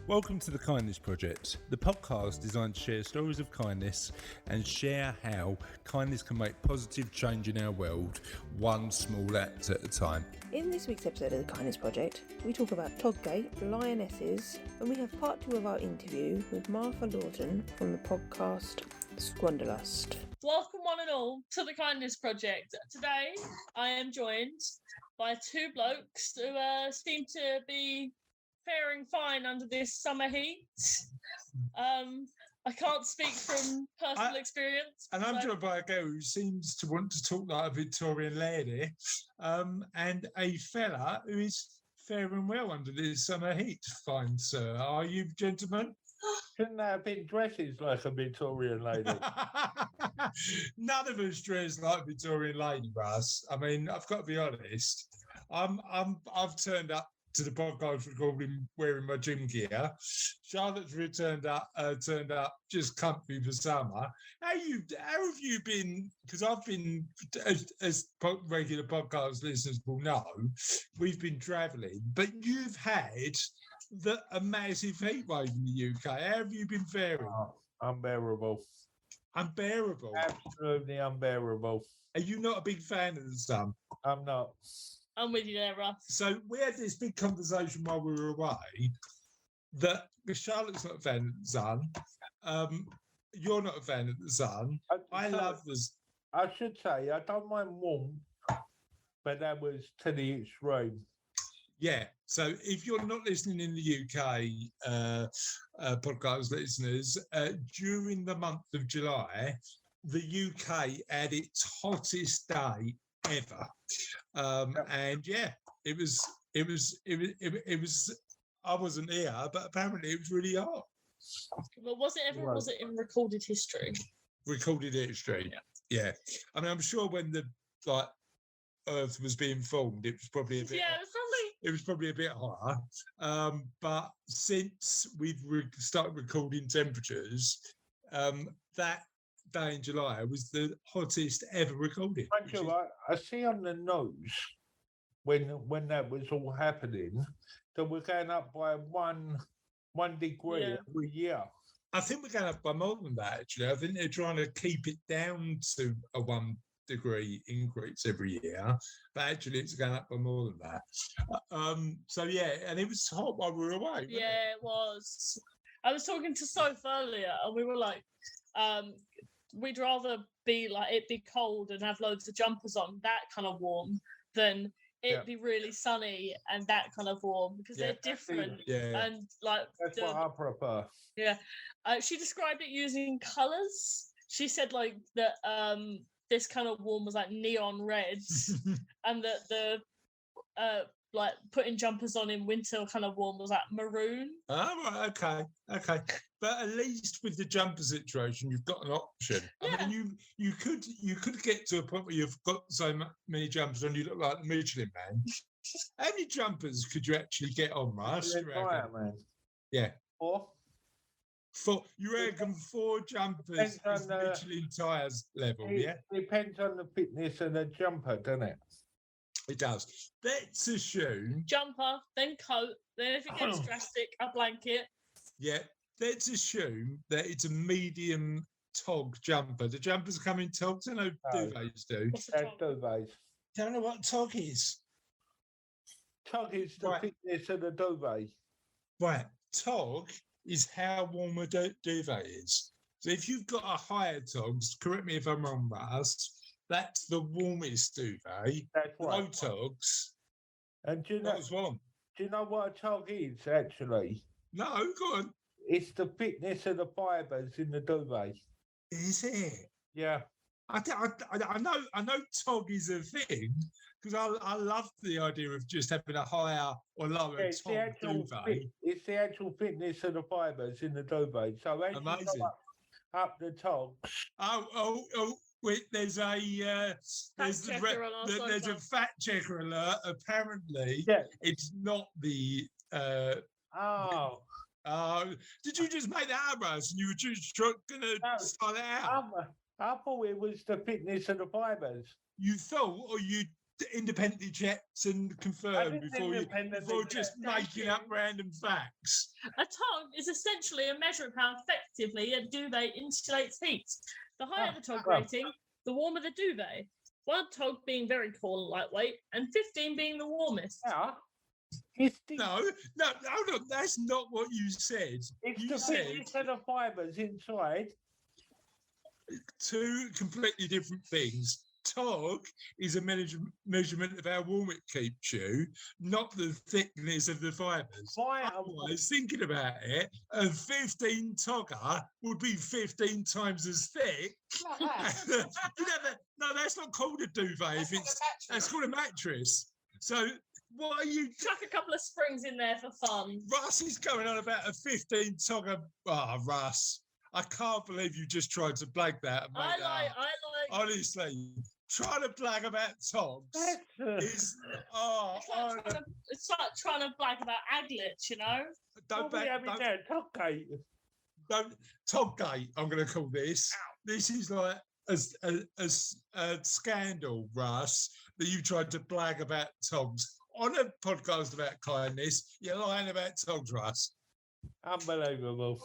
Welcome to the Kindness Project, the podcast designed to share stories of kindness and share how kindness can make positive change in our world, one small act at a time. In this week's episode of the Kindness Project, we talk about Tog Gate, Lionesses, and we have part 2 of our interview with Martha Lawton from the podcast Squanderlust. Welcome one and all to the Kindness Project. Today I am joined by 2 blokes who seem to be faring fine under this summer heat. I can't speak from personal experience. And I'm joined by a girl who seems to want to talk like a Victorian lady, and a fella who is faring well under this summer heat. Fine, sir. Are you, gentlemen? Shouldn't they have been dresses like a Victorian lady? None of us dress like a Victorian lady, Russ. I mean, I've got to be honest. I've turned up to the podcast recording wearing my gym gear. Charlotte's turned up just comfy for summer. How have you been? Because I've been, as regular podcast listeners will know, we've been travelling, but you've had a massive heat wave in the UK. How have you been faring? Oh, unbearable. Unbearable? Absolutely unbearable. Are you not a big fan of the sun? I'm not. I'm with you there, Russ. So we had this big conversation while we were away that Charlotte's not a fan of the sun. You're not a fan of the sun. I love this. I should say, I don't mind warm, but that was to the extreme. Yeah. So if you're not listening in the UK, podcast listeners, during the month of July, the UK had its hottest day ever. And yeah, it was. I wasn't here, but apparently it was really hot. Well, was it in recorded history? Recorded history. Yeah. I mean, I'm sure when the Earth was being formed, it was probably a bit. Yeah, it was probably a bit hotter. But since we've started recording temperatures, that day in July was the hottest ever recorded. I see on the news when that was all happening that we're going up by one degree every year. I think we're going up by more than that, actually. I think they're trying to keep it down to a 1 degree increase every year, but actually it's going up by more than that. So yeah, and it was hot while we were away. Yeah, it was. I was talking to Soph earlier, and we were like, we'd rather be cold and have loads of jumpers on, that kind of warm, than it be really sunny and that kind of warm, because they're different. Yeah. And that's what I prefer. Yeah. She described it using colours. She said that this kind of warm was like neon reds, and that the putting jumpers on in winter kind of warm was like maroon. Oh, right, okay. But at least with the jumper situation, you've got an option. Yeah. I mean, you could get to a point where you've got so many jumpers on, you look like the Michelin Man. How many jumpers could you actually get on, Russ? Man. Yeah. 4? You reckon 4 jumpers is Michelin tyres level, yeah? Depends on the fitness of the jumper, doesn't it? It does. Let's assume... Jumper, then coat, then if it gets drastic, a blanket. Yeah. Let's assume that it's a medium Tog jumper. The jumpers come in Togs. I know duvets do. What's the That's Tog? duvets. Don't know what Tog is. Tog is the fitness of the duvet. Right. Tog is how warm a duvet is. So if you've got a higher Togs, correct me if I'm wrong, Russ, that's the warmest duvet. That's right. Low Togs, And do not as warm. you know what a Tog is, actually? No, go on. It's the thickness of the fibres in the duvet. Is it? Yeah. I know Tog is a thing, because I love the idea of just having a higher or lower Tog duvet. It's the actual thickness of the fibres in the duvet. So as Amazing. you go up the Tog. Oh! Wait, there's a fact checker alert. Apparently, it's not the. Did you just make that up, Russ? And you were just going to start it out? I thought it was the thickness of the fibres. You thought, or you independently checked and confirmed before just making up random facts. A tog is essentially a measure of how effectively a duvet insulates heat. The higher the tog rating, the warmer the duvet. One tog being very tall and lightweight, and 15 being the warmest. Yeah. No, hold on. That's not what you said. You said the fibres inside. Two completely different things. Tog is a measurement of how warm it keeps you, not the thickness of the fibres. Otherwise, thinking about it, a 15 togger would be 15 times as thick. No, that's not called a duvet. That's called a mattress. So what are you? Chuck a couple of springs in there for fun. Russ is going on about a 15 togger. Russ, I can't believe you just tried to blag that. And I like. Honestly, trying to blag about togs is it's like trying to blag about aglets, you know. Tog Gate. I'm going to call this. This is like a scandal, Russ, that you tried to blag about togs on a podcast about kindness. You're lying about togs, Russ. Unbelievable.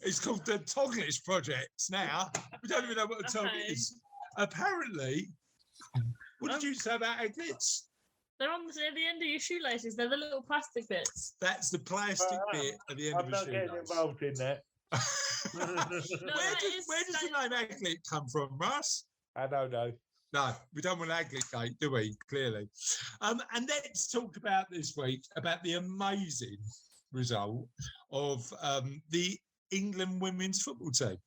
It's called the Togless Project now. We don't even know what a tog is. Apparently, what did you say about aglets? They're at the end of your shoelaces. They're the little plastic bits. That's the plastic bit at the end of a shoelace. I'm not getting involved in that. Where does the name aglet come from, Russ? I don't know. No, we don't want aglet gate, do we? Clearly. And let's talk about this week about the amazing result of the England women's football team.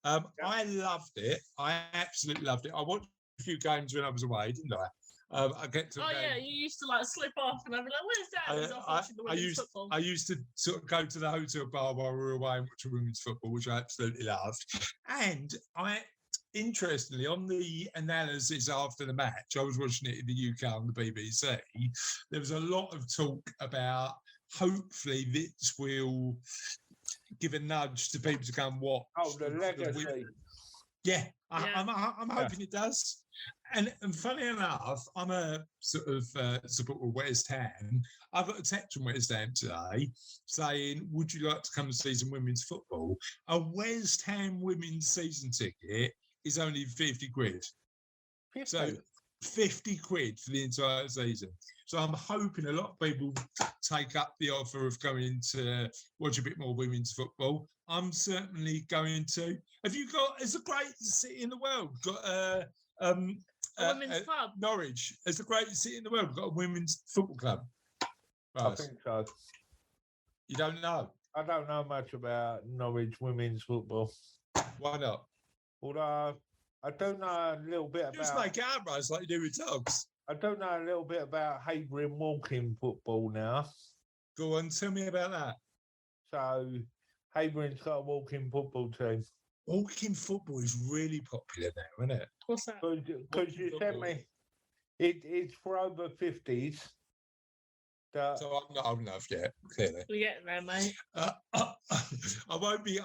I loved it. I absolutely loved it. I watched a few games when I was away, didn't I? I get to. Yeah, you used to like slip off, and I'd be like, "Where's Dad?" Watching the women's football. I used to sort of go to the hotel bar while we were away and watch women's football, which I absolutely loved. And interestingly, on the analysis after the match, I was watching it in the UK on the BBC. There was a lot of talk about hopefully this will give a nudge to people to go and watch. The legacy. I'm hoping it does. And funny enough, I'm a sort of supporter of West Ham. I've got a text from West Ham today saying, would you like to come and see some women's football? A West Ham women's season ticket is only 50 quid. 50? So 50 quid for the entire season. So I'm hoping a lot of people take up the offer of going to watch a bit more women's football. I'm certainly going to. It's a great city in the world. Got a women's club. Norwich. It's the greatest city in the world. We've got a women's football club. Right. I think so. You don't know? I don't know much about Norwich women's football. Why not? Although I don't know a little bit about. Just make out, Russ, like you do with dogs. I don't know a little bit about Havering walking football now. Go on, tell me about that. So Havering's got a walking football team. Walking football is really popular now, isn't it? What's that? Because you sent me, it's for over 50s. So I'm not old enough yet, clearly. We're getting there, mate. I won't be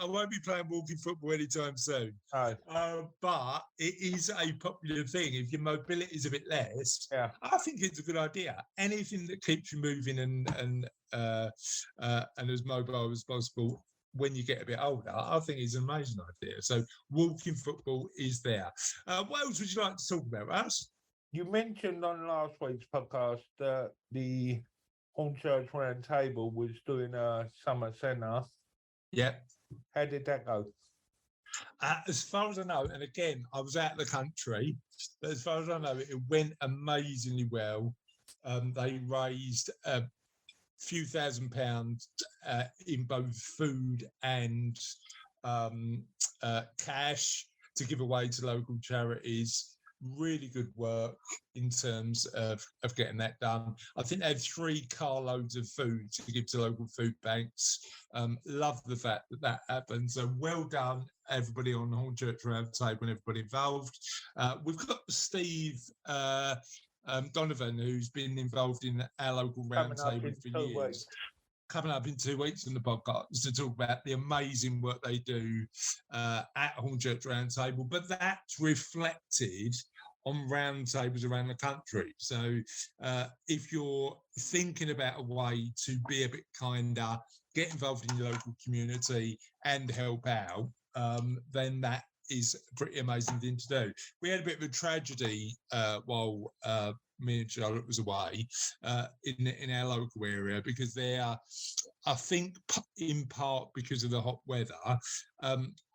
playing walking football anytime soon. No. But it is a popular thing. If your mobility is a bit less, I think it's a good idea. Anything that keeps you moving and as mobile as possible when you get a bit older, I think is an amazing idea. So walking football is there. What else would you like to talk about, Russ? You mentioned on last week's podcast that the Hornchurch Round Table was doing a summer centre. Yeah. How did that go? As far as I know, and again, I was out of the country, but as far as I know, it went amazingly well. They raised a few £1,000s in both food and cash to give away to local charities. Really good work in terms of getting that done. I think they had 3 carloads of food to give to local food banks. Love the fact that happened. So well done, everybody on the Hornchurch Round Table and everybody involved. We've got Steve Donovan, who's been involved in our local round table for years. Coming up in 2 weeks on the podcast to talk about the amazing work they do at Hornchurch Round Table. But that's reflected on round tables around the country. So if you're thinking about a way to be a bit kinder, get involved in your local community and help out, then that is a pretty amazing thing to do. We had a bit of a tragedy while me and Charlotte was away in our local area, because I think in part because of the hot weather,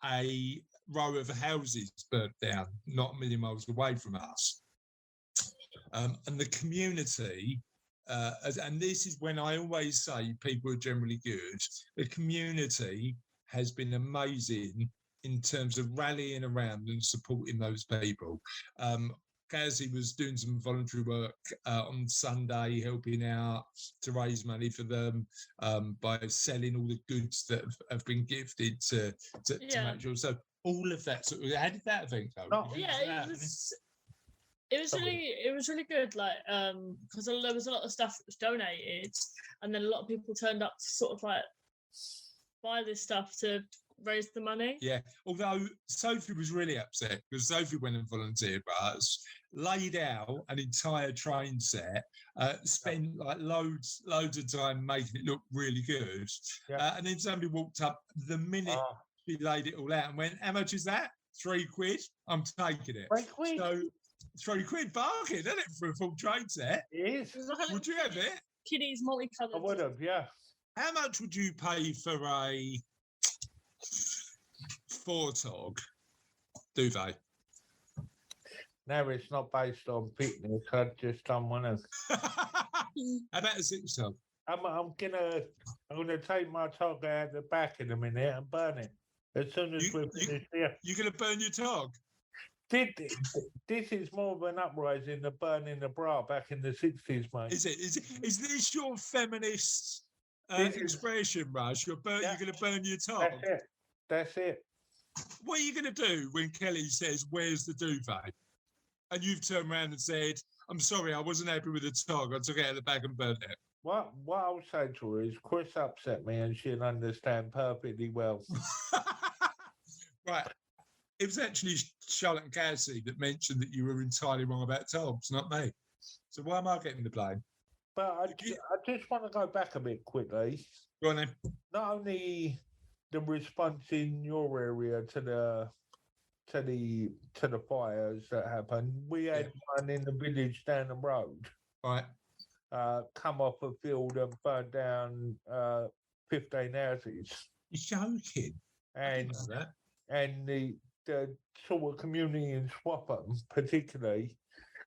a row of houses burnt down not a million miles away from us. And the community, and this is when I always say people are generally good, the community has been amazing in terms of rallying around and supporting those people. Gazzy was doing some voluntary work on Sunday, helping out to raise money for them by selling all the goods that have been gifted to make sure. So all of that sort of, how did that event go? It was really good, like because there was a lot of stuff that was donated, and then a lot of people turned up to sort of like buy this stuff to raise the money. Yeah, although Sophie was really upset because Sophie went and volunteered for us, laid out an entire train set, spent like loads of time making it look really good, and then somebody walked up the minute she laid it all out and went, "How much is that? £3? I'm taking it." £3. So £3 bargain, isn't it, for a full train set? It is. Would you have it? Kiddies multicolored. I would have, yeah. How much would you pay for a 4-tog duvet? No, it's not based on fitness. I've just done one of. How about a 6-tog? I'm gonna take my tog out the back in a minute and burn it as soon as we're finished here. You're gonna burn your tog? This is more of an uprising than burning the bra back in the 60s, mate. Is this your feminist expression, Rush? You're going to burn your tog? That's it. What are you going to do when Kelly says, "Where's the duvet?" And you've turned around and said, "I'm sorry, I wasn't happy with the tog. I took it out of the bag and burnt it." What I'll say to her is, Chris upset me and she'll understand perfectly well. Right. It was actually Charlotte and Cassie that mentioned that you were entirely wrong about togs, not me. So why am I getting the blame? But I just want to go back a bit quickly. Go on then. Not only the response in your area to the fires that happened, we had one in the village down the road. Right. Come off a field and burn down 15 houses. You're joking. And the sort of community in Swapham, particularly,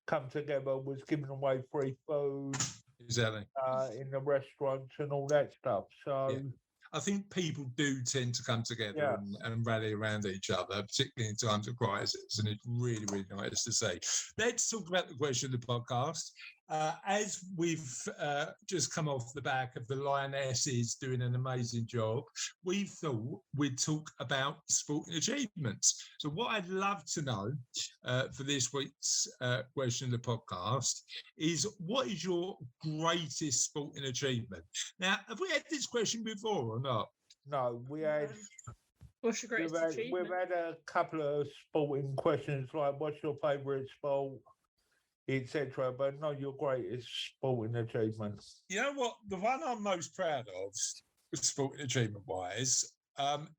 come together, was giving away free food. Exactly. In the restaurants and all that stuff. So I think people do tend to come together and rally around each other, particularly in times of crisis, and it's really, really nice to see. Let's talk about the question of the podcast. As we've just come off the back of the Lionesses doing an amazing job, we thought we'd talk about sporting achievements. So what I'd love to know for this week's question of the podcast is, what is your greatest sporting achievement? Now, have we had this question before or not? No, we had. What's your greatest achievement? We've had a couple of sporting questions like, what's your favourite sport, etc. But not your greatest sporting achievement. You know what? The one I'm most proud of, sporting achievement-wise,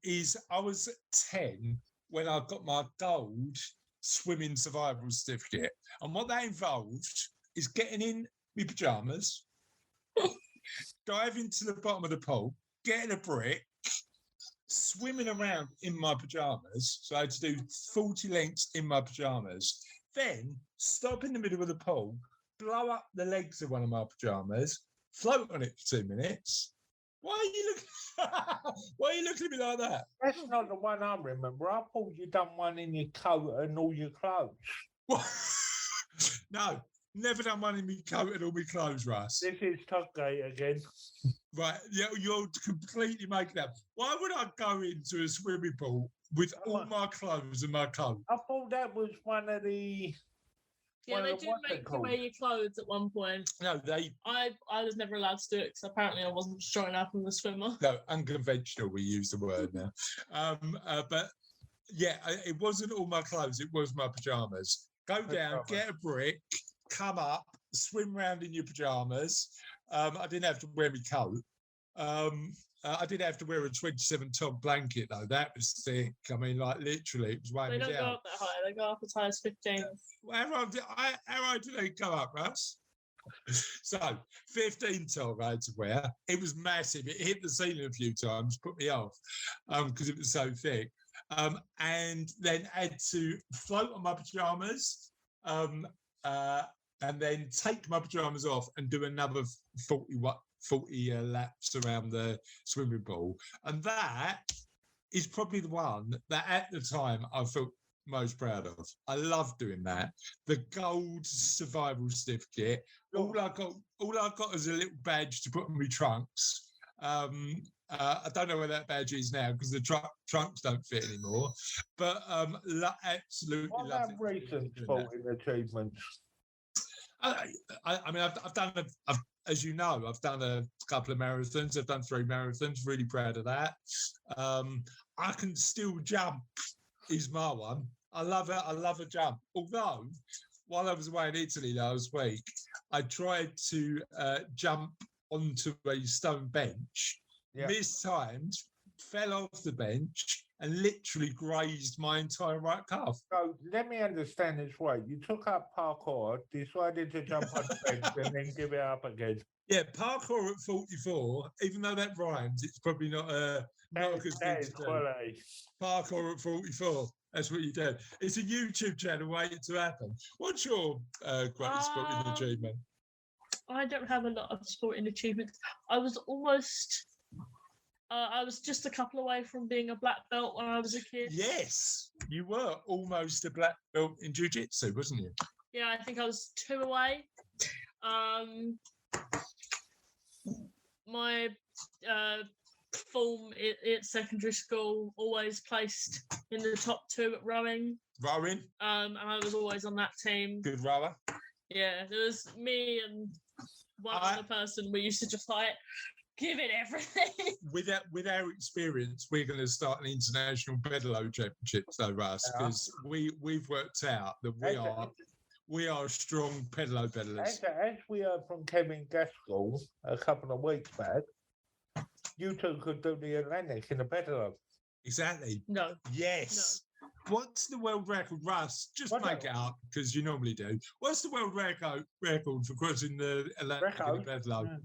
is I was 10 when I got my gold swimming survival certificate. And what that involved is getting in my pyjamas, diving to the bottom of the pool, getting a brick, swimming around in my pyjamas. So I had to do 40 lengths in my pyjamas. Then stop in the middle of the pool, blow up the legs of one of my pyjamas, float on it for 2 minutes. Why are you looking at me like that? That's not the one I remember. I thought you done one in your coat and all your clothes. What? No, never done one in my coat and all my clothes, Russ. This is Tog Gate again. Right, yeah, you're completely making up. Why would I go into a swimming pool with all my clothes and my coat? I thought that was one of the. Yeah, they do make you wear your clothes at one point. No, I was never allowed to do it because apparently I wasn't strong enough as a swimmer. No, unconventional, we use the word now. But yeah, it wasn't all my clothes, it was my pyjamas. Go down, get a brick, come up, swim round in your pajamas. I didn't have to wear my coat. I did have to wear a 27-ton blanket though. That was thick. I mean, like literally, it was weighing They me don't go down. up that high. They go up as high as 15. How high do they go up, Russ? So 15 ton I had to wear. It was massive. It hit the ceiling a few times, put me off because it was so thick. And then had to float on my pajamas and then take my pajamas off and do another 40 laps around the swimming pool. And that is probably the one that at the time I felt most proud of. I love doing that. The gold survival certificate. All I got is a little badge to put on my trunks. I don't know where that badge is now because the trunks don't fit anymore. But absolutely What love about it. recent sporting achievements? I mean, I've done as you know, I've done a couple of marathons. I've done 3 marathons. Really proud of that. I can still jump. Is my one. I love it. I love a jump. Although, while I was away in Italy last week, I tried to jump onto a stone bench, mistimed, fell off the bench, and literally grazed my entire right calf. So let me understand this right. You took up parkour, decided to jump on the bench, and then give it up again. Yeah, parkour at 44, even though that rhymes, it's probably not a good thing to do. Parkour at 44. That's what you do. It's a YouTube channel waiting to happen. What's your greatest sporting achievement? I don't have a lot of sporting achievements. I was just a couple away from being a black belt when I was a kid. Yes, you were almost a black belt in jiu-jitsu, wasn't you? Yeah, I think I was 2 away. My form at secondary school always placed in the top 2 at rowing. Rowing? And I was always on that team. Good rower? Yeah, there was me and one other person. We used to just like give it everything. With our experience, we're going to start an international pedalo championships, though, Russ, because we've worked out that we are strong pedalers. As we heard from Kevin Gaskell a couple of weeks back, you two could do the Atlantic in a pedalo. Exactly. No. Yes. No. What's the world record, Russ? Just make it up because you normally do. What's the world record for crossing the Atlantic in a pedalo?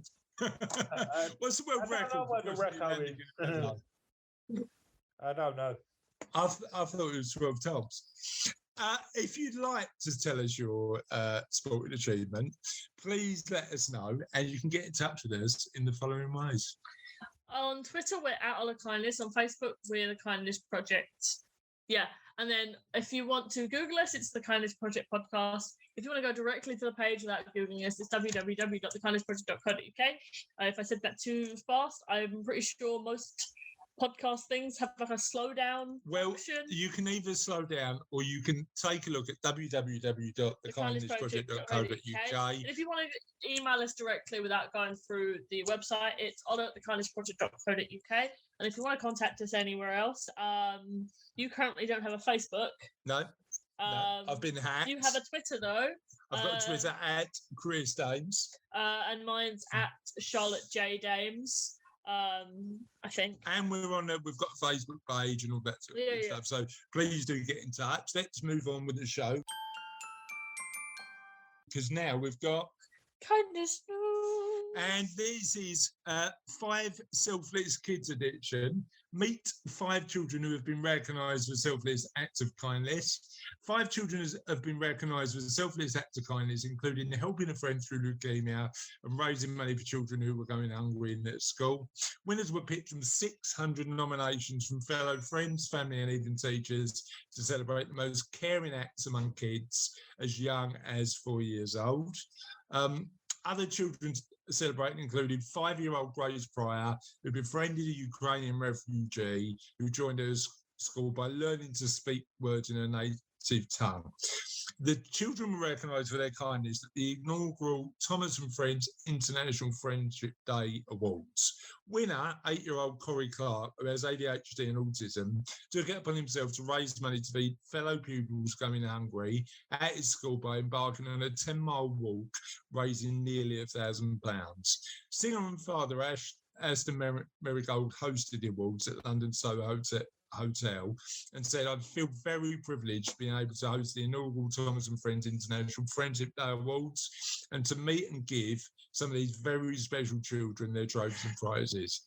What's the world record? I don't know. I thought it was 12 times. If you'd like to tell us your sporting achievement, please let us know, and you can get in touch with us in the following ways. On Twitter, we're at All of Kindness. On Facebook, we're the Kindness Project. Yeah, and then if you want to Google us, it's the Kindness Project Podcast. If you want to go directly to the page without Googling us, it's www.thekindnessproject.co.uk. If I said that too fast, I'm pretty sure most podcast things have like a slow down function. You can either slow down or you can take a look at www.thekindnessproject.co.uk. And if you want to email us directly without going through the website, it's on@thekindnessproject.co.uk. And if you want to contact us anywhere else, you currently don't have a Facebook. No. I've been hacked. You have a Twitter though. I've got a Twitter at Chris Dames. And mine's at Charlotte J Dames. I think. And we've got a Facebook page and all that sort of stuff. So please do get in touch. Let's move on with the show. Because now we've got Kindness News. And this is 5 Selfless Kids edition. Meet 5 children who have been recognised for selfless acts of kindness. 5 children have been recognised for selfless acts of kindness, including helping a friend through leukemia and raising money for children who were going hungry in their school. Winners were picked from 600 nominations from fellow friends, family and even teachers to celebrate the most caring acts among kids as young as 4 years old. Other children celebrating included 5-year-old Grace Pryor, who befriended a Ukrainian refugee who joined her school by learning to speak words in her native tongue. The children were recognised for their kindness at the inaugural Thomas and Friends International Friendship Day Awards. Winner, 8-year-old Corey Clark, who has ADHD and autism, took it upon himself to raise money to feed fellow pupils going hungry at his school by embarking on a 10-mile walk, raising nearly £1,000. Singer and father Aston Marigold hosted the awards at London Soho Hotel and said, "I feel very privileged being able to host the inaugural Thomas and Friends International Friendship Day Awards and to meet and give some of these very special children their trophies and prizes.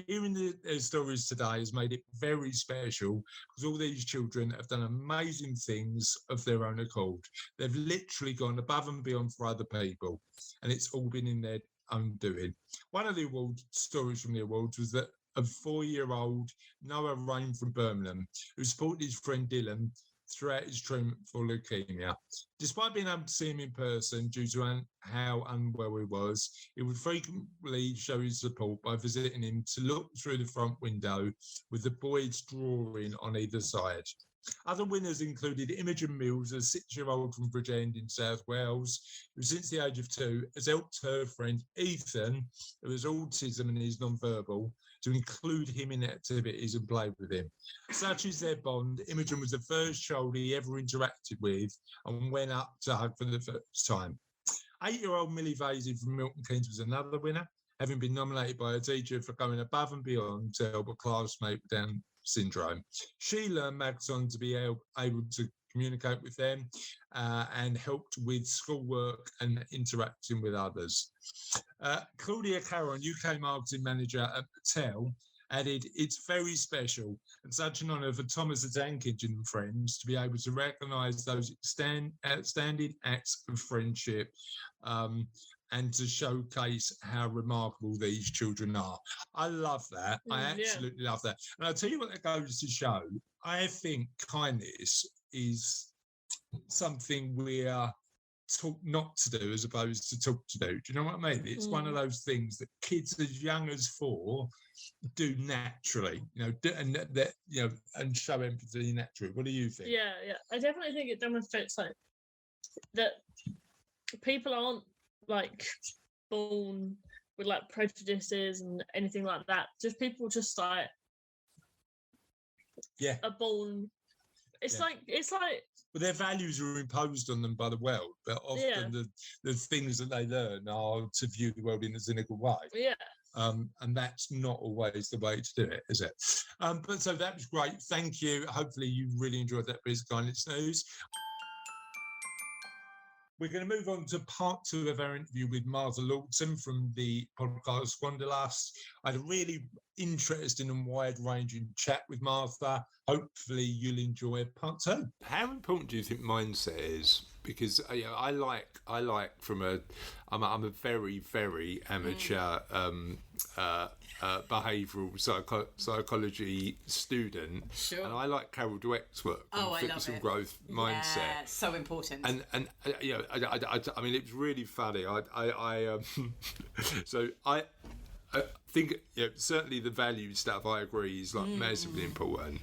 Hearing their stories today has made it very special because all these children have done amazing things of their own accord. They've literally gone above and beyond for other people, and it's all been in their own doing." One of the award stories from the awards was that of 4-year-old Noah Rain from Birmingham, who supported his friend Dylan throughout his treatment for leukemia. Despite being able to see him in person due to how unwell he was, he would frequently show his support by visiting him to look through the front window with the boys drawing on either side. Other winners included Imogen Mills, a 6-year-old from Bridgend in South Wales, who since the age of 2 has helped her friend Ethan, who has autism and is non-verbal, to include him in activities and play with him. Such is their bond. Imogen was the first child he ever interacted with and went up to hug for the first time. 8-year-old Millie Vasey from Milton Keynes was another winner, having been nominated by a teacher for going above and beyond to help a classmate with Down syndrome. She learned Magson to be able to communicate with them and helped with schoolwork and interacting with others. Claudia Caron, UK marketing manager at Patel, added, "It's very special and such an honour for Thomas the Tank Engine and friends to be able to recognise those outstanding acts of friendship and to showcase how remarkable these children are." I love that. I absolutely love that. And I'll tell you what that goes to show. I think kindness is something we are taught not to do as opposed to taught to do. Do you know what I mean? It's one of those things that kids as young as 4 do naturally, and show empathy naturally. What do you think? Yeah. I definitely think it demonstrates like that people aren't like born with like prejudices and anything like that. Just people just like are born. It's like but their values are imposed on them by the world, but often the things that they learn are to view the world in a cynical way. And that's not always the way to do it, is it? But so that was great. Thank you. Hopefully you really enjoyed that piece of kindness news. We're going to move on to part 2 of our interview with Martha Lawton from the podcast Squanderlust. I had a really interesting and wide-ranging chat with Martha. Hopefully you'll enjoy part 2. How important do you think mindset is? Because I like from I'm a very, very amateur behavioural psychology student, and I like Carol Dweck's work on fitness and growth mindset. Yeah, so important. And I mean, it was really funny. I think certainly the value stuff, I agree, is like massively important.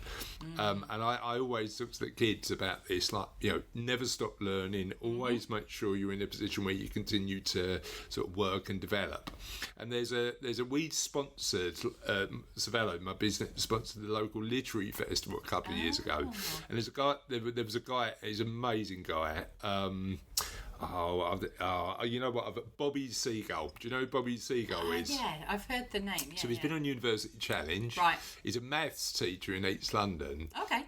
And I always talk to the kids about this, like, never stop learning, always make sure you're in a position where you continue to sort of work and develop. And there's a we sponsored Savello, my business, sponsored the local literary festival a couple of years ago. And there's a guy, there was a guy, he's an amazing guy. You know what? Bobby Seagull. Do you know who Bobby Seagull is? Yeah, I've heard the name. So he's been on University Challenge. Right. He's a maths teacher in East London. Okay.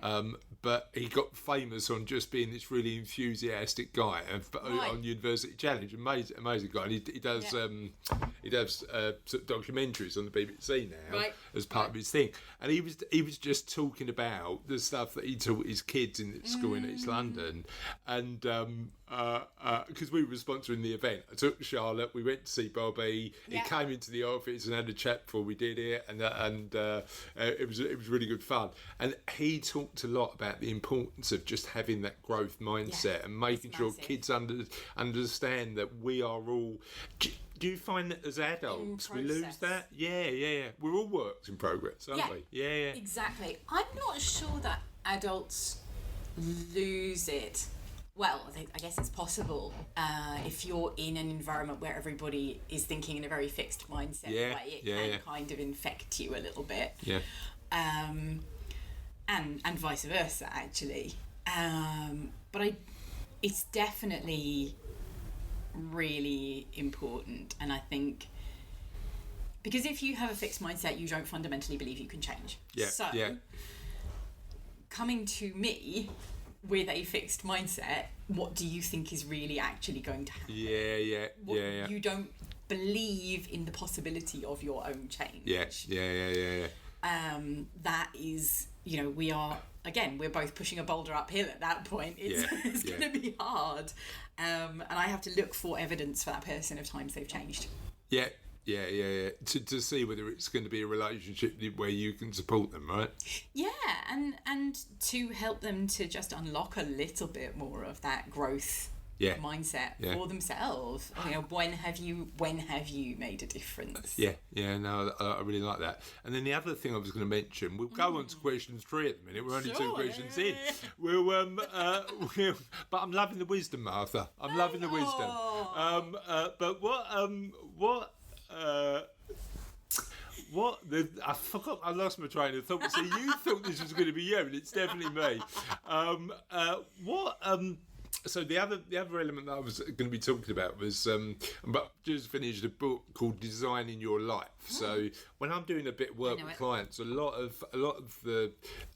But he got famous on just being this really enthusiastic guy on University Challenge. Amazing guy. And he does sort of documentaries on the BBC now as part of his thing. And he was just talking about the stuff that he taught his kids in school in East London, and because we were sponsoring the event, I took Charlotte. We went to see Bobby. He came into the office and had a chat before we did it, and it was really good fun. And he talked a lot about the importance of just having that growth mindset and making sure kids understand that we are all. Do you find that as adults we lose that? Yeah. We're all works in progress, aren't we? Yeah. Exactly. I'm not sure that adults lose it. Well, I guess it's possible if you're in an environment where everybody is thinking in a very fixed mindset way. It can kind of infect you a little bit. Yeah. And vice versa, actually. But it's definitely really important, and I think because if you have a fixed mindset, you don't fundamentally believe you can change. Yeah. So coming to me with a fixed mindset, what do you think is really actually going to happen? You don't believe in the possibility of your own change. That is, we're both pushing a boulder uphill at that point. It's going to be hard. And I have to look for evidence for that person of times they've changed. Yeah. To see whether it's going to be a relationship where you can support them, right? Yeah, and to help them to just unlock a little bit more of that growth mindset for themselves. When have you made a difference? No, I really like that. And then the other thing I was going to mention, we'll go on to question 3 at the minute. We're only 2 questions in. But I'm loving the wisdom, Martha. I'm loving the wisdom. But I forgot. I lost my train of thought. So you thought this was going to be you, and it's definitely me. So the other element that I was going to be talking about was but just finished a book called Designing Your Life. So when I'm doing a bit of work with clients, a lot of the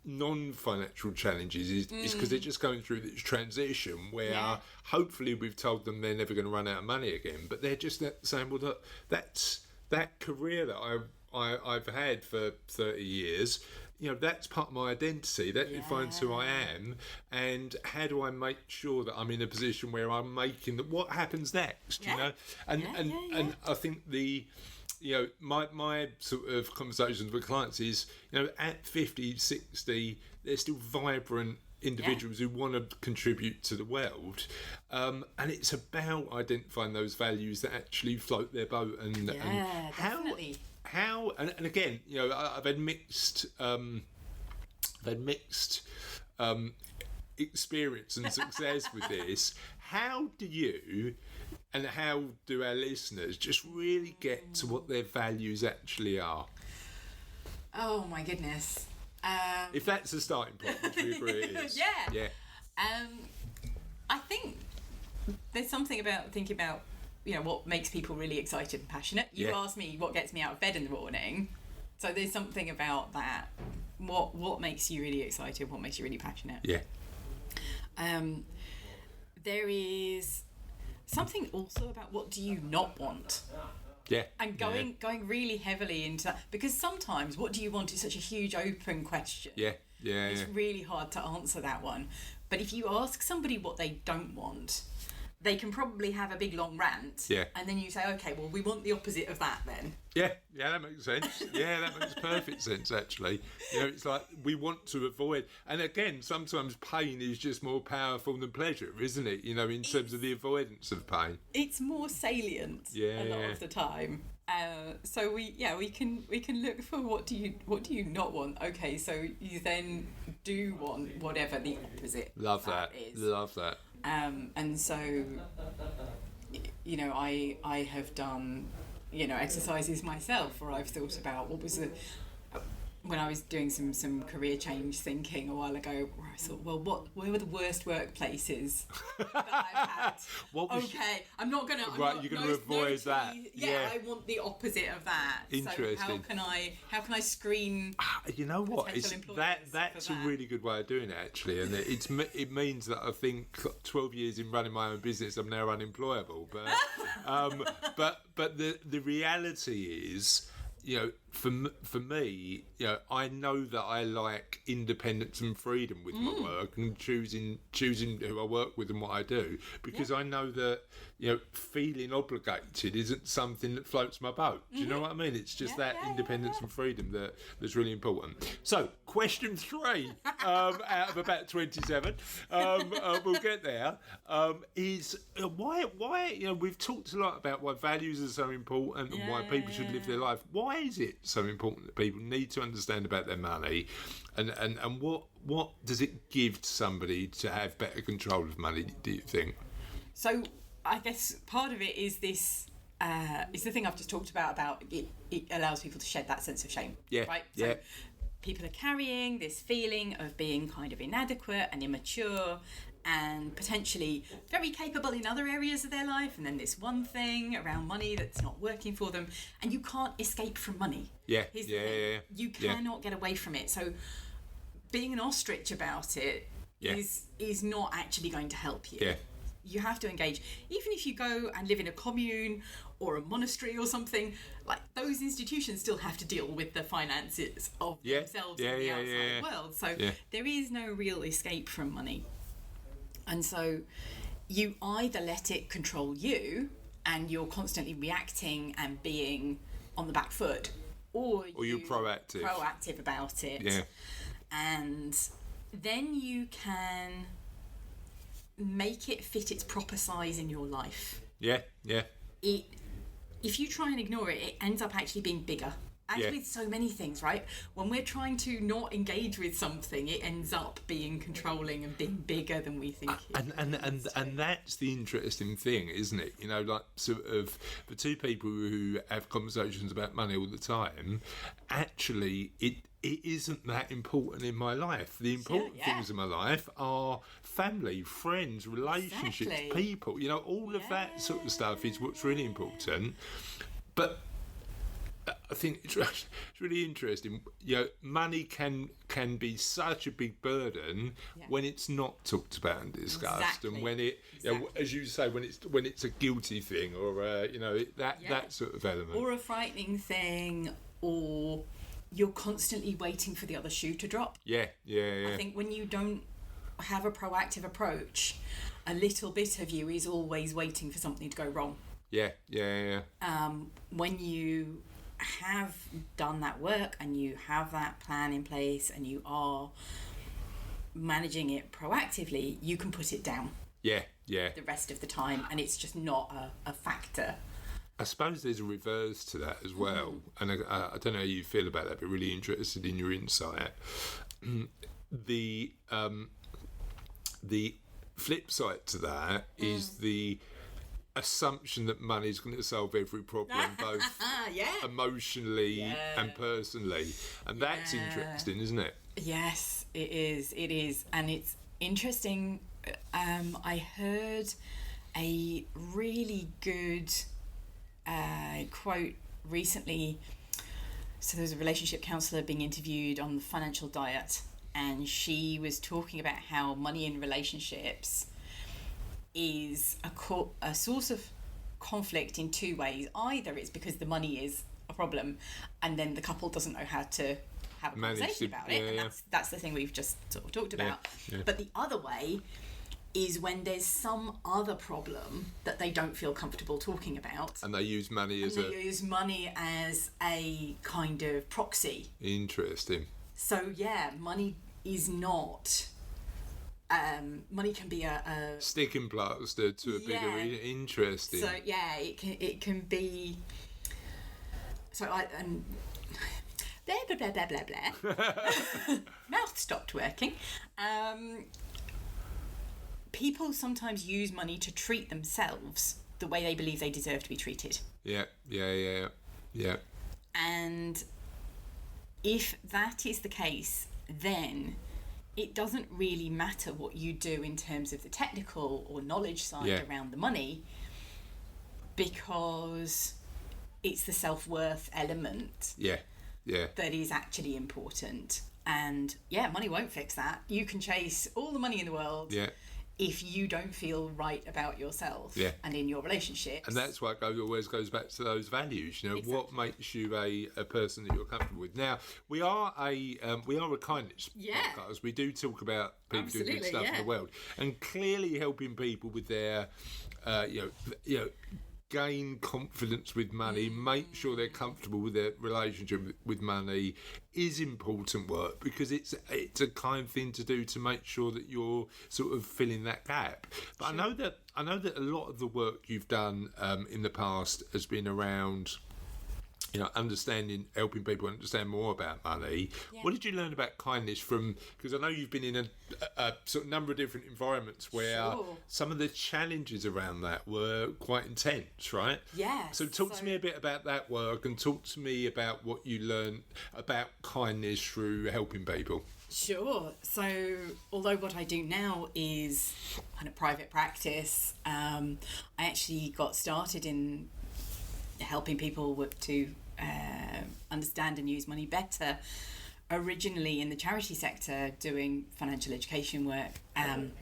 non-financial challenges is because they're just going through this transition where hopefully we've told them they're never going to run out of money again, but they're just saying, well, look, that's that career that I've had for 30 years. That's part of my identity. That defines who I am. And how do I make sure that I'm in a position where I'm making what happens next? And I think my sort of conversations with clients is, at 50, 60, they're still vibrant individuals who want to contribute to the world, and it's about identifying those values that actually float their boat and definitely. How and again, I've had mixed experience and success with this. How do you and how do our listeners just really get to what their values actually are? Oh my goodness. If that's the starting point, which we agree it is. I think there's something about thinking about what makes people really excited and passionate. You asked me what gets me out of bed in the morning, so there's something about that. What makes you really excited? What makes you really passionate? There is something also about what do you not want. And going really heavily into that, because sometimes what do you want is such a huge open question. It's really hard to answer that one. But if you ask somebody what they don't want, they can probably have a big long rant. And then you say, okay, well, we want the opposite of that then. That makes sense. That makes perfect sense, actually. It's like we want to avoid, and again, sometimes pain is just more powerful than pleasure, isn't it? In terms of the avoidance of pain. It's more salient a lot of the time. So we can look for what do you not want. Okay, so you then do want whatever the opposite Love that is. Love that. And so I have done exercises myself where I've thought about what was when I was doing some career change thinking a while ago, where I thought, well, where were the worst workplaces that I've had? I'm not going to... Right, you're going to avoid that. I want the opposite of that. Interesting. So how can I screen... You know what? That's a really good way of doing it, actually. And it means that I think 12 years in running my own business, I'm now unemployable. But the reality is... for me, I know that I like independence and freedom with my work and choosing who I work with and what I do, because I know that feeling obligated isn't something that floats my boat. Do you know what I mean? It's just independence and freedom that's really important. So, question 3 out of about 27, we'll get there. Is why we've talked a lot about why values are so important and why people should live their life. Why is it so important that people need to understand about their money, and what does it give to somebody to have better control of money, do you think? So I guess part of it is this is the thing I've just talked about it allows people to shed that sense of shame. Yeah. Right? So people are carrying this feeling of being kind of inadequate and immature and potentially very capable in other areas of their life, and then this one thing around money that's not working for them, and you can't escape from money. Yeah. You cannot get away from it. So being an ostrich about it is not actually going to help you. Yeah. You have to engage. Even if you go and live in a commune or a monastery or something, like those institutions still have to deal with the finances of themselves and the outside world. So there is no real escape from money. And so you either let it control you and you're constantly reacting and being on the back foot, or you're proactive about it. Yeah. And then you can make it fit its proper size in your life. Yeah. If you try and ignore it, it ends up actually being bigger. As with so many things, right? When we're trying to not engage with something, it ends up being controlling and being bigger than we think. And that's the interesting thing, isn't it? You know, like sort of the two people who have conversations about money all the time, actually it isn't that important in my life. The important things in my life are family, friends, relationships, people. You know, all of that sort of stuff is what's really important. But I think it's really interesting. You know, money can be such a big burden when it's not talked about and discussed, and when it, you know, as you say, when it's a guilty thing, or you know, that sort of element, or a frightening thing, or you're constantly waiting for the other shoe to drop. Yeah. I think when you don't have a proactive approach, a little bit of you is always waiting for something to go wrong. Yeah. When you have done that work and you have that plan in place and you are managing it proactively, you can put it down. Yeah. The rest of the time, and it's just not a factor. I suppose there's a reverse to that as well, and I don't know how you feel about that, but really interested in your insight. The flip side to that is the assumption that money's going to solve every problem, both emotionally and personally, and that's interesting, isn't it? Yes, it is, and it's interesting. I heard a really good quote recently. So there was a relationship counsellor being interviewed on the financial diet, and she was talking about how money in relationships is a source of conflict in two ways. Either it's because the money is a problem and then the couple doesn't know how to have a conversation about it, and that's the thing we've just sort of talked about. But the other way is when there's some other problem that they don't feel comfortable talking about, and they use money as a kind of proxy. Interesting. So money is not money can be a sticking plaster to a bigger. Interesting. So it can be. So I blah blah blah blah blah blah. Mouth stopped working. People sometimes use money to treat themselves the way they believe they deserve to be treated. Yeah. And if that is the case, then it doesn't really matter what you do in terms of the technical or knowledge side around the money, because it's the self-worth element that is actually important. And money won't fix that. You can chase all the money in the world if you don't feel right about yourself and in your relationships. And that's why it always goes back to those values. You know, what makes you a person that you're comfortable with. Now, we are a kindness podcast. We do talk about people doing good stuff in the world, and clearly helping people with their gain confidence with money, make sure they're comfortable with their relationship with money is important work, because it's a kind thing to do to make sure that you're sort of filling that gap. But I know that a lot of the work you've done in the past has been around helping people understand more about money. Yeah. What did you learn about kindness from? Because I know you've been in a sort of number of different environments where some of the challenges around that were quite intense, right? Yeah. So talk to me a bit about that work, and talk to me about what you learned about kindness through helping people. Sure. So, although what I do now is kind of private practice, I actually got started in helping people to understand and use money better originally in the charity sector, doing financial education work,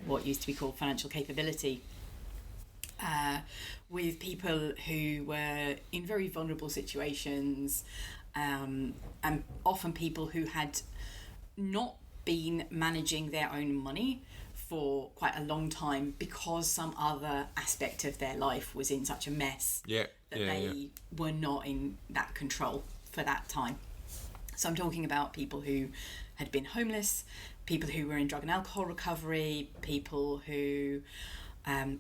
what used to be called financial capability, with people who were in very vulnerable situations, and often people who had not been managing their own money for quite a long time because some other aspect of their life was in such a mess that they were not in that control for that time. So I'm talking about people who had been homeless, people who were in drug and alcohol recovery, people who,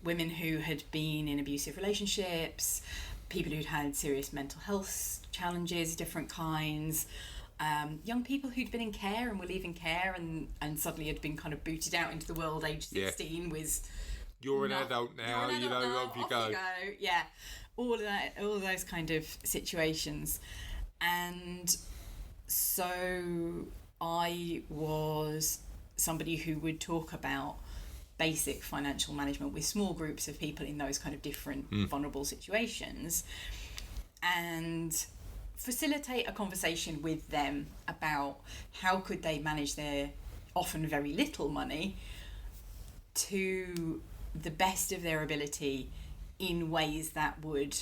women who had been in abusive relationships, people who'd had serious mental health challenges, different kinds, young people who'd been in care and were leaving care and suddenly had been kind of booted out into the world age 16 with you're an adult now, off you go. Yeah, all of those kind of situations. And so I was somebody who would talk about basic financial management with small groups of people in those kind of different vulnerable situations, and facilitate a conversation with them about how could they manage their often very little money to the best of their ability in ways that would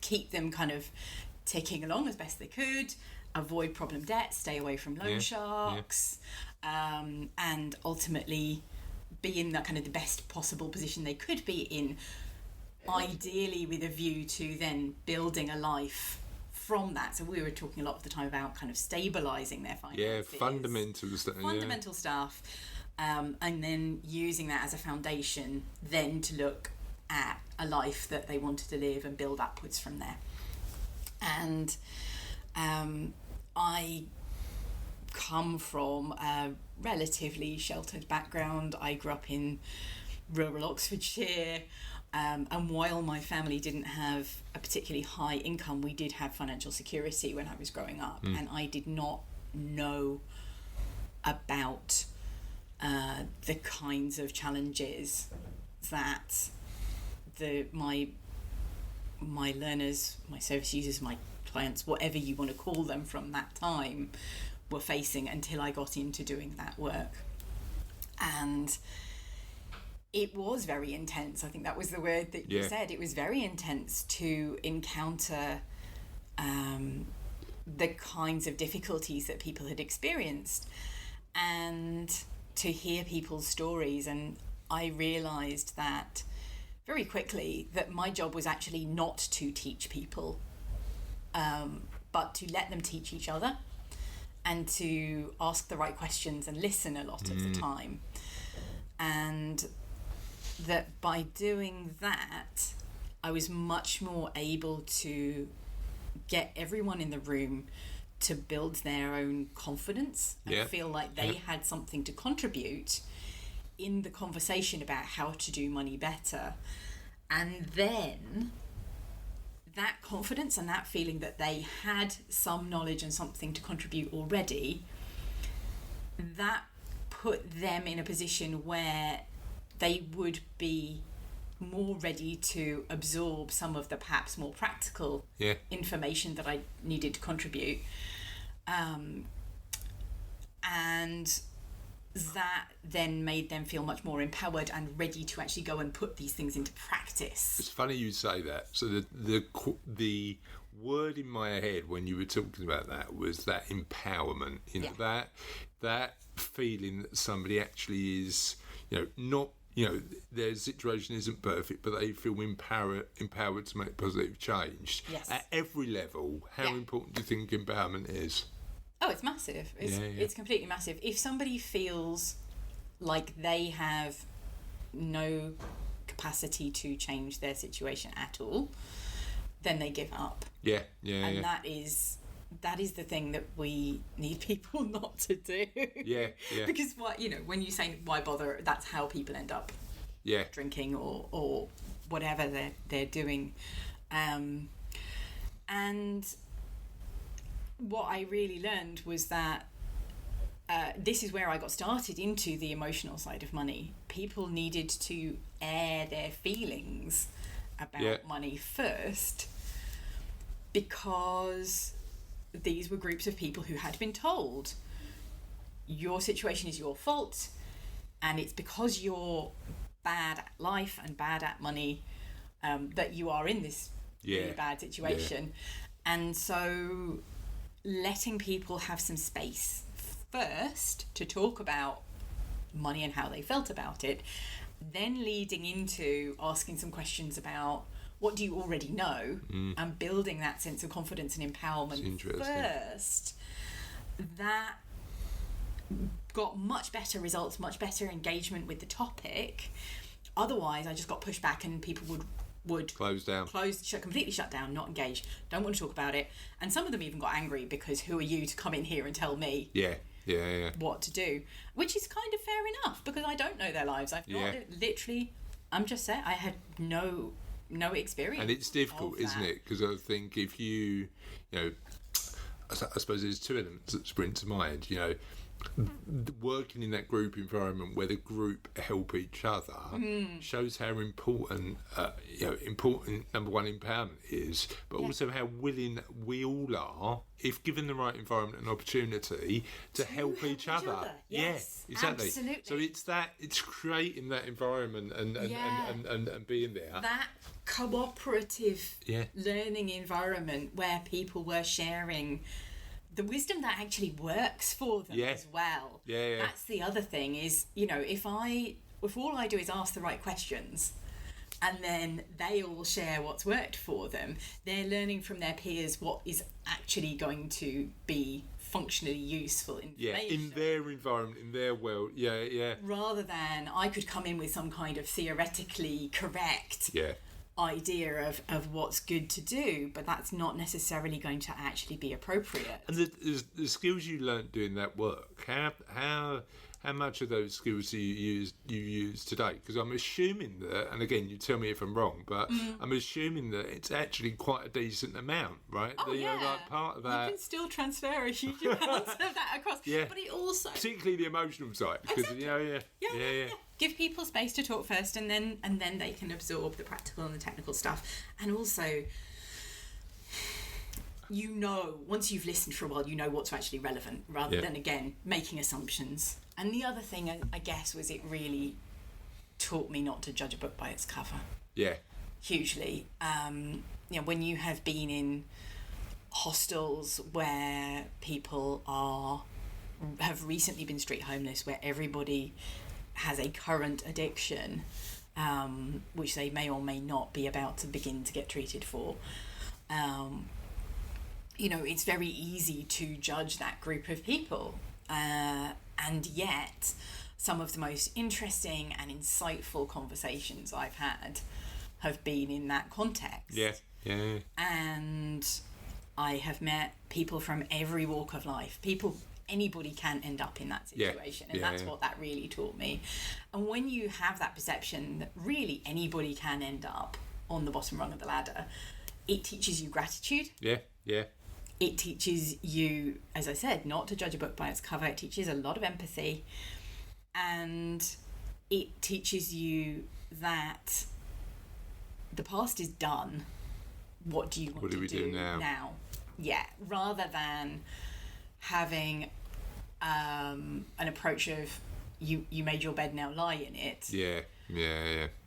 keep them kind of ticking along as best they could, avoid problem debt, stay away from loan sharks, and ultimately be in that kind of the best possible position they could be in, ideally with a view to then building a life from that. So we were talking a lot of the time about kind of stabilising their finances. Yeah, fundamental stuff. And then using that as a foundation then to look at a life that they wanted to live and build upwards from there. And I come from a relatively sheltered background. I grew up in rural Oxfordshire, and while my family didn't have a particularly high income, we did have financial security when I was growing up, and I did not know about the kinds of challenges that my learners, my service users, my clients, whatever you want to call them from that time, were facing until I got into doing that work. And it was very intense. I think that was the word that you said. It was very intense to encounter the kinds of difficulties that people had experienced and to hear people's stories. And I realised that very quickly that my job was actually not to teach people, but to let them teach each other and to ask the right questions and listen a lot of the time. And that by doing that, I was much more able to get everyone in the room to build their own confidence and feel like they had something to contribute in the conversation about how to do money better. And then that confidence and that feeling that they had some knowledge and something to contribute already, that put them in a position where they would be more ready to absorb some of the perhaps more practical information that I needed to contribute. And that then made them feel much more empowered and ready to actually go and put these things into practice. It's funny you say that. So the word in my head when you were talking about that was that empowerment. You know, that feeling that somebody actually is, not, their situation isn't perfect, but they feel empowered to make positive change. Yes. At every level, how important do you think empowerment is? Oh, it's massive. It's completely massive. If somebody feels like they have no capacity to change their situation at all, then they give up. And that is the thing that we need people not to do. Because when you say why bother, that's how people end up drinking or whatever they're doing. And what I really learned was that this is where I got started into the emotional side of money. People needed to air their feelings about money first, because these were groups of people who had been told your situation is your fault, and it's because you're bad at life and bad at money that you are in this really bad situation. And so letting people have some space first to talk about money and how they felt about it, then leading into asking some questions about what do you already know, and building that sense of confidence and empowerment first, that got much better results, much better engagement with the topic. Otherwise, I just got pushed back and people would close down, completely shut down, not engage, don't want to talk about it. And some of them even got angry because who are you to come in here and tell me what to do, which is kind of fair enough, because I don't know their lives. I've not literally, I'm just saying, I had no experience. And it's difficult, isn't it? Because I think if I suppose there's two elements that spring to mind. Working in that group environment where the group help each other shows how important number one, empowerment is, but also how willing we all are, if given the right environment and opportunity, to help each other. Yes, exactly. Absolutely. So it's creating that environment and being there. That cooperative learning environment where people were sharing the wisdom that actually works for them as well. That's the other thing is, if all I do is ask the right questions and then they all share what's worked for them, they're learning from their peers what is actually going to be functionally useful information. In their environment, in their world, rather than I could come in with some kind of theoretically correct idea of what's good to do, but that's not necessarily going to actually be appropriate. And the skills you learnt doing that work, how much of those skills do you use today? Because I'm assuming that, and again, you tell me if I'm wrong, but I'm assuming that it's actually quite a decent amount, right? Like part of that, you can still transfer a huge amount of that across. But it also, particularly the emotional side, because give people space to talk first, and then they can absorb the practical and the technical stuff. And also, once you've listened for a while, what's actually relevant, rather than again making assumptions. And the other thing, I guess, was it really taught me not to judge a book by its cover. Hugely. When you have been in hostels where people have recently been street homeless, where everybody has a current addiction, which they may or may not be about to begin to get treated for, it's very easy to judge that group of people, and yet some of the most interesting and insightful conversations I've had have been in that context. And I have met people from every walk of life. Anybody can end up in that situation, and that's what that really taught me. And when you have that perception that really anybody can end up on the bottom rung of the ladder, it teaches you gratitude. It teaches you, as I said, not to judge a book by its cover. It teaches a lot of empathy, and it teaches you that the past is done. What do you want to do now? Rather than having an approach of you made your bed, now lie in it.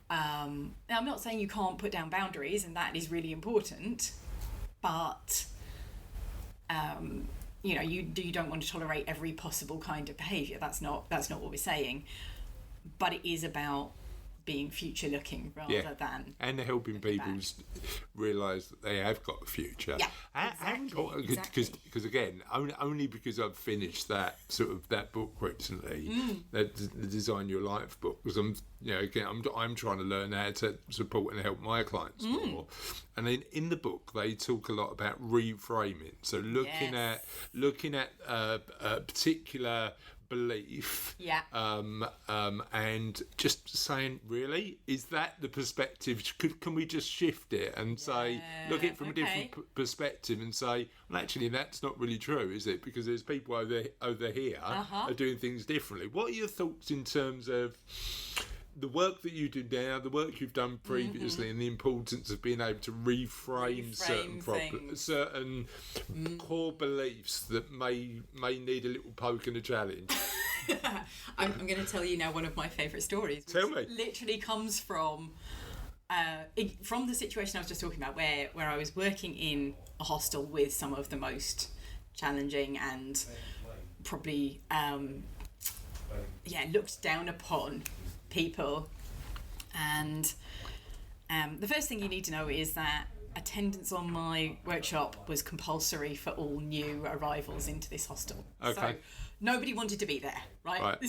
Now I'm not saying you can't put down boundaries, and that is really important, but you don't want to tolerate every possible kind of behaviour. That's not what we're saying, but it is about being future looking rather than, and they're helping people realise that they have got a future. Because again, only because I've finished that book recently, the Design Your Life book, because I'm trying to learn how to support and help my clients more. And then in the book they talk a lot about reframing, so looking at a particular belief, and just saying, really, is that the perspective? Can we just shift it and say, look at it from a different perspective and say, well, actually, that's not really true, is it? Because there's people over here are doing things differently. What are your thoughts in terms of the work that you do now, the work you've done previously, and the importance of being able to reframe certain problems, certain core beliefs that may need a little poke and a challenge? I'm going to tell you now one of my favourite stories. Tell me. Literally comes from the situation I was just talking about, where I was working in a hostel with some of the most challenging and probably looked down upon people. And the first thing you need to know is that attendance on my workshop was compulsory for all new arrivals into this hostel. So nobody wanted to be there, right?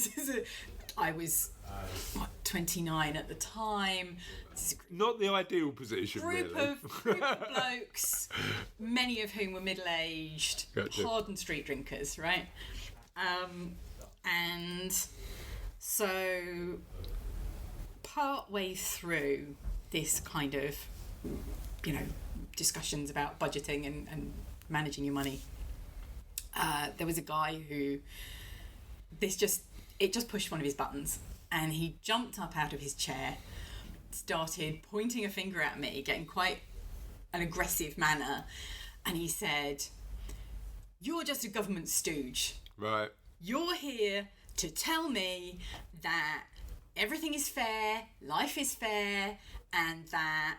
I was 29 at the time. Not the ideal position, group of blokes, many of whom were middle-aged, hardened street drinkers, right? And so part way through this kind of, discussions about budgeting and managing your money, there was a guy who it just pushed one of his buttons, and he jumped up out of his chair, started pointing a finger at me, getting quite an aggressive manner, and he said, "You're just a government stooge. Right. You're here to tell me that everything is fair, life is fair, and that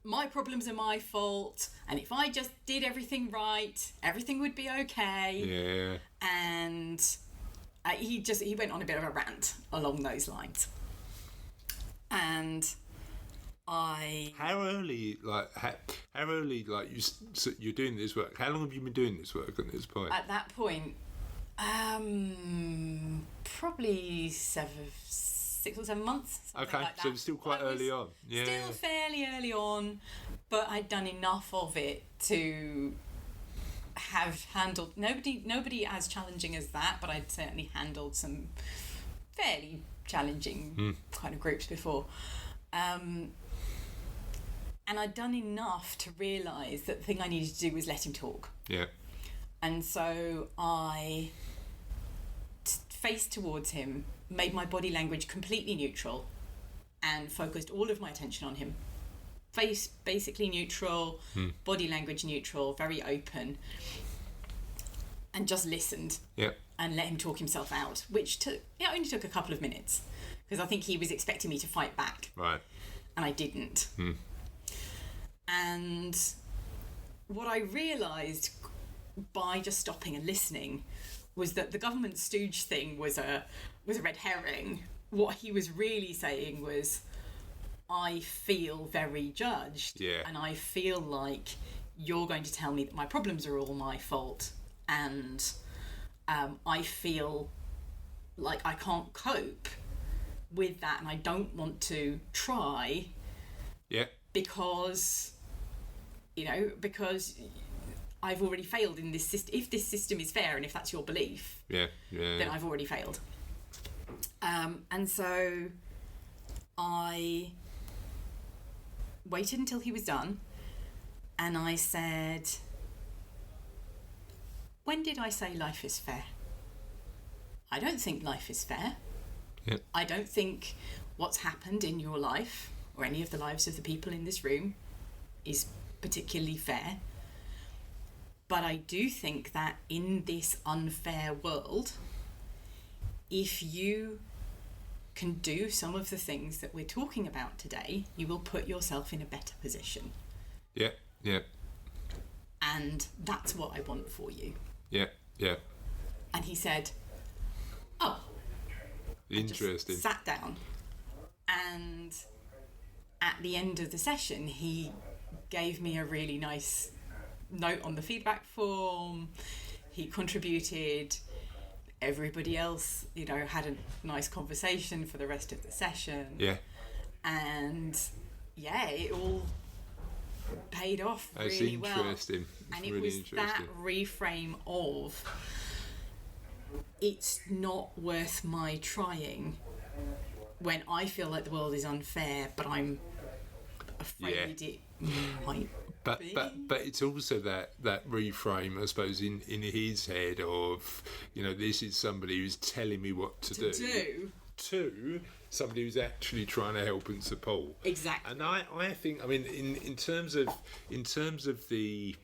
my problems are my fault, and if I just did everything right, everything would be okay." Yeah. And he went on a bit of a rant along those lines. And How early you're doing this work? How long have you been doing this work at this point? At that point, probably 6 or 7 months. Okay, like so it's still quite early on. Yeah. Still fairly early on, but I'd done enough of it to have handled nobody as challenging as that, but I'd certainly handled some fairly challenging kind of groups before. And I'd done enough to realise that the thing I needed to do was let him talk. Yeah. And so I faced towards him, made my body language completely neutral, and focused all of my attention on him. Face basically neutral, body language neutral, very open, and just listened. Yeah. And let him talk himself out, which only took a couple of minutes, because I think he was expecting me to fight back. Right. And I didn't. And what I realised by just stopping and listening was that the government stooge thing was a red herring. What he was really saying was, I feel very judged, and I feel like you're going to tell me that my problems are all my fault, and I feel like I can't cope with that, and I don't want to try, because I've already failed in this system. If this system is fair, and if that's your belief, then I've already failed. And so I waited until he was done, and I said, "When did I say life is fair? I don't think life is fair. I don't think what's happened in your life, or any of the lives of the people in this room, is particularly fair. But I do think that in this unfair world, if you can do some of the things that we're talking about today, you will put yourself in a better position. And that's what I want for you." And he said, "Oh." Interesting. Just sat down And at the end of the session, he gave me a really nice note on the feedback form. He contributed. Everybody else, had a nice conversation for the rest of the session. Yeah. And it all paid off really well. Interesting. And it was that reframe of, it's not worth my trying when I feel like the world is unfair, but I'm afraid it might be. But it's also that reframe, I suppose, in his head of, this is somebody who's telling me what to do. To somebody who's actually trying to help and support. Exactly. And I think, in terms of the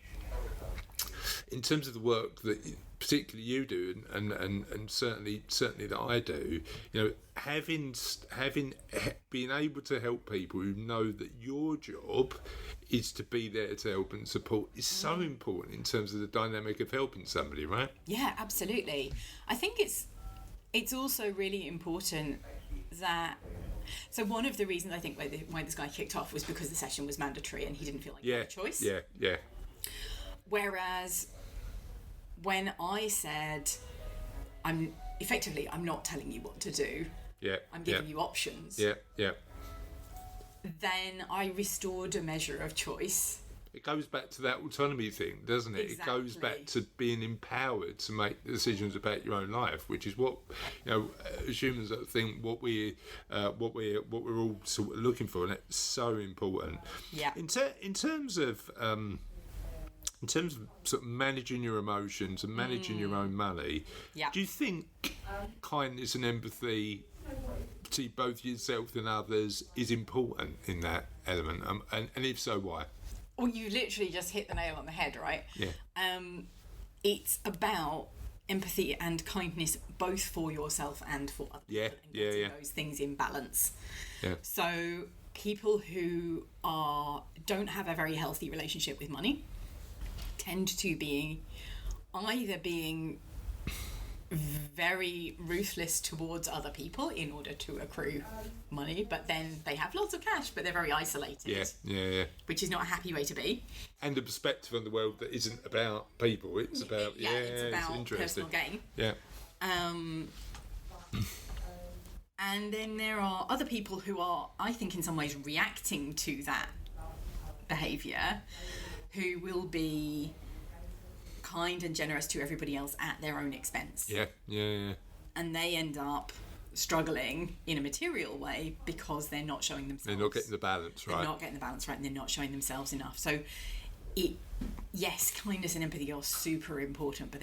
work that particularly you do, and certainly that I do, having being able to help people who know that your job is to be there to help and support is so important in terms of the dynamic of helping somebody, right? Yeah, absolutely. I think it's also really important that. So one of the reasons I think why this guy kicked off was because the session was mandatory and he didn't feel like he had a choice. Yeah. Whereas when I said, I'm not telling you what to do. Yeah. I'm giving you options. Yeah. Then I restored a measure of choice. It goes back to that autonomy thing, doesn't it? Exactly. It goes back to being empowered to make decisions about your own life, which is what as humans, I think what we're all sort of looking for, and it's so important. Yeah. In terms of sort of managing your emotions and managing your own money, do you think kindness and empathy to both yourself and others is important in that element? And if so, why? Well, you literally just hit the nail on the head, right? Yeah. It's about empathy and kindness both for yourself and for other people. And getting those things in balance. Yeah. So people who don't have a very healthy relationship with money tend to be either being very ruthless towards other people in order to accrue money, but then they have lots of cash, but they're very isolated. Yeah. Which is not a happy way to be. And a perspective on the world that isn't about people. It's about it's about interesting. personal gain. Yeah. And then there are other people who are, I think, in some ways reacting to that behaviour, who will be kind and generous to everybody else at their own expense. Yeah. And they end up struggling in a material way because they're not showing themselves. They're not getting the balance right. They're not getting the balance right, and they're not showing themselves enough. So, kindness and empathy are super important, but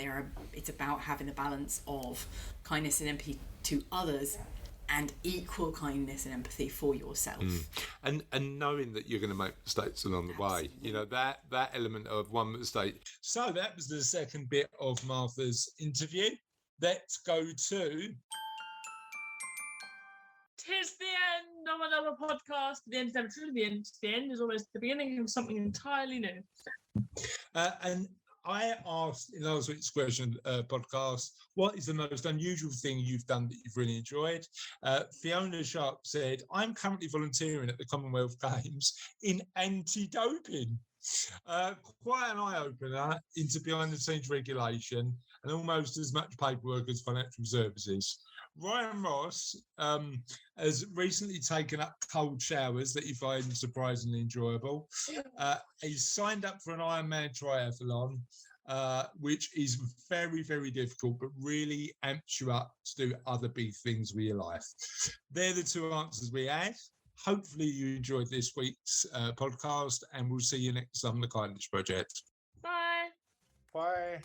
it's about having the balance of kindness and empathy to others and equal kindness and empathy for yourself. And knowing that you're going to make mistakes along the way. That element of one mistake. So that was the second bit of Martha's interview. Let's go to... Tis the end of another podcast. The end is never truly the end. The end is always the beginning of something entirely new. And I asked in last week's question podcast, what is the most unusual thing you've done that you've really enjoyed? Fiona Sharp said, I'm currently volunteering at the Commonwealth Games in anti-doping. Quite an eye-opener into behind-the-scenes regulation and almost as much paperwork as financial services. Ryan Ross has recently taken up cold showers that he finds surprisingly enjoyable. He's signed up for an Ironman triathlon, which is very, very difficult, but really amps you up to do other big things with your life. They're the two answers we had. Hopefully you enjoyed this week's podcast, and we'll see you next time on The Kindness Project. Bye. Bye.